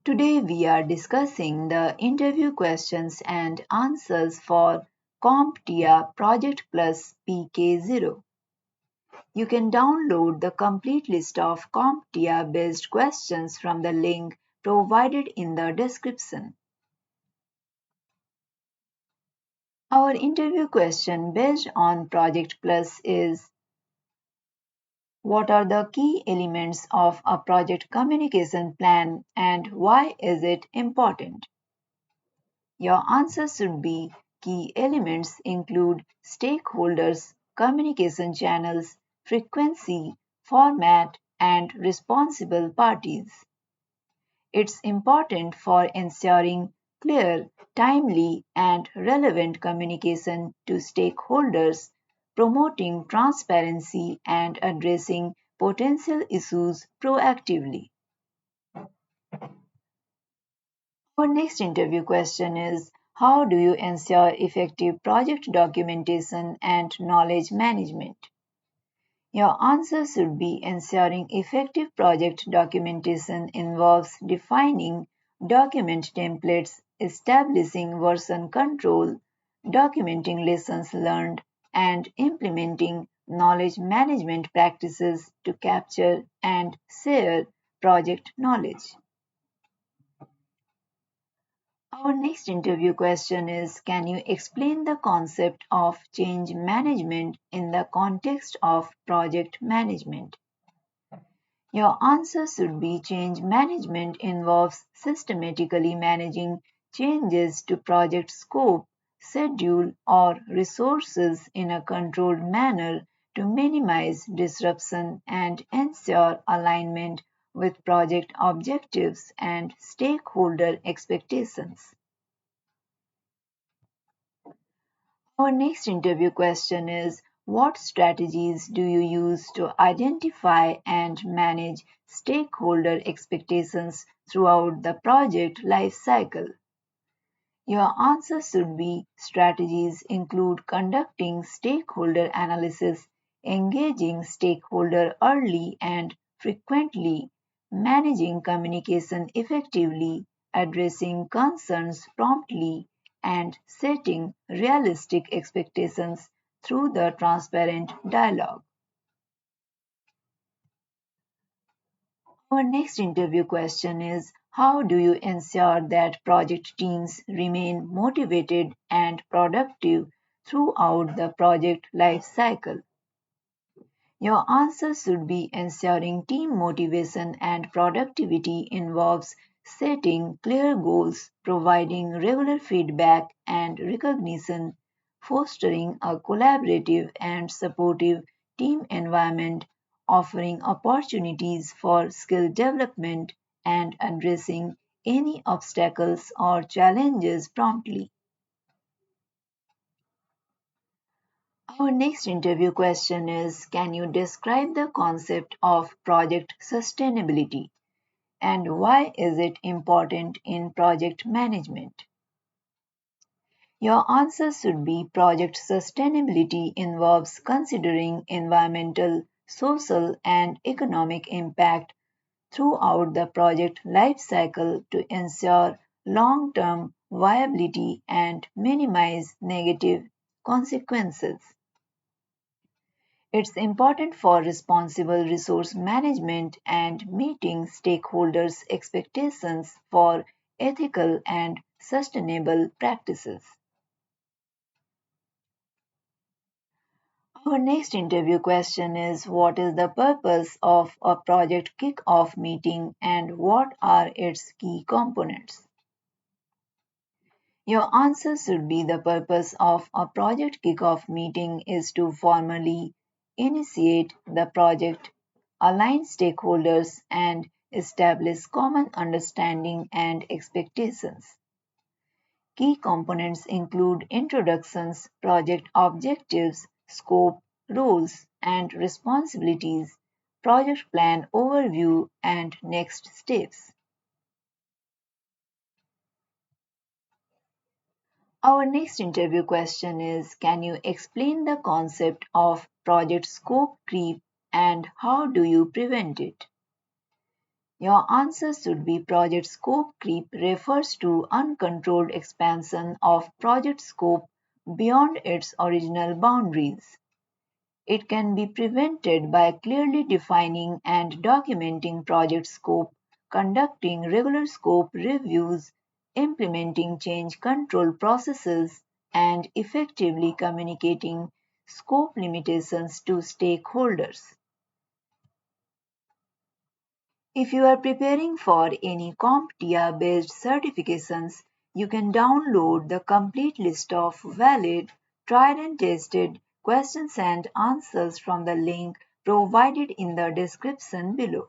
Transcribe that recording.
Today we are discussing the interview questions and answers for CompTIA Project Plus PK0. You can download the complete list of CompTIA based questions from the link provided in the description. Our interview question based on Project Plus is: what are the key elements of a project communication plan and why is it important? Your answers should be: key elements include stakeholders, communication channels, frequency, format, and responsible parties. It's important for ensuring clear, timely, and relevant communication to stakeholders, promoting transparency and addressing potential issues proactively. Our next interview question is: how do you ensure effective project documentation and knowledge management? Your answer should be: ensuring effective project documentation involves defining document templates, establishing version control, documenting lessons learned, and implementing knowledge management practices to capture and share project knowledge. Our next interview question is: can you explain the concept of change management in the context of project management? Your answer should be: change management involves systematically managing changes to project scope, schedule, or resources in a controlled manner to minimize disruption and ensure alignment with project objectives and stakeholder expectations. Our next interview question is: what strategies do you use to identify and manage stakeholder expectations throughout the project life cycle? Your answer should be: strategies include conducting stakeholder analysis, engaging stakeholder early and frequently, managing communication effectively, addressing concerns promptly, and setting realistic expectations through the transparent dialogue. Our next interview question is: how do you ensure that project teams remain motivated and productive throughout the project life cycle? Your answer should be: ensuring team motivation and productivity involves setting clear goals, providing regular feedback and recognition, fostering a collaborative and supportive team environment, offering opportunities for skill development, and addressing any obstacles or challenges promptly. Our next interview question is: can you describe the concept of project sustainability and why is it important in project management? Your answer should be: project sustainability involves considering environmental, social, and economic impact throughout the project life cycle to ensure long-term viability and minimize negative consequences. It's important for responsible resource management and meeting stakeholders' expectations for ethical and sustainable practices. Our next interview question is: what is the purpose of a project kick-off meeting and what are its key components? Your answer should be: the purpose of a project kick-off meeting is to formally initiate the project, align stakeholders, and establish common understanding and expectations. Key components include introductions, project objectives, scope, roles and responsibilities, project plan overview, and next steps. Our next interview question is: can you explain the concept of project scope creep and how do you prevent it? Your answer should be project scope creep refers to uncontrolled expansion of project scope beyond its original boundaries. It can be prevented by clearly defining and documenting project scope, conducting regular scope reviews, implementing change control processes, and effectively communicating scope limitations to stakeholders. If you are preparing for any CompTIA based certifications, you can download the complete list of valid, tried and tested questions and answers from the link provided in the description below.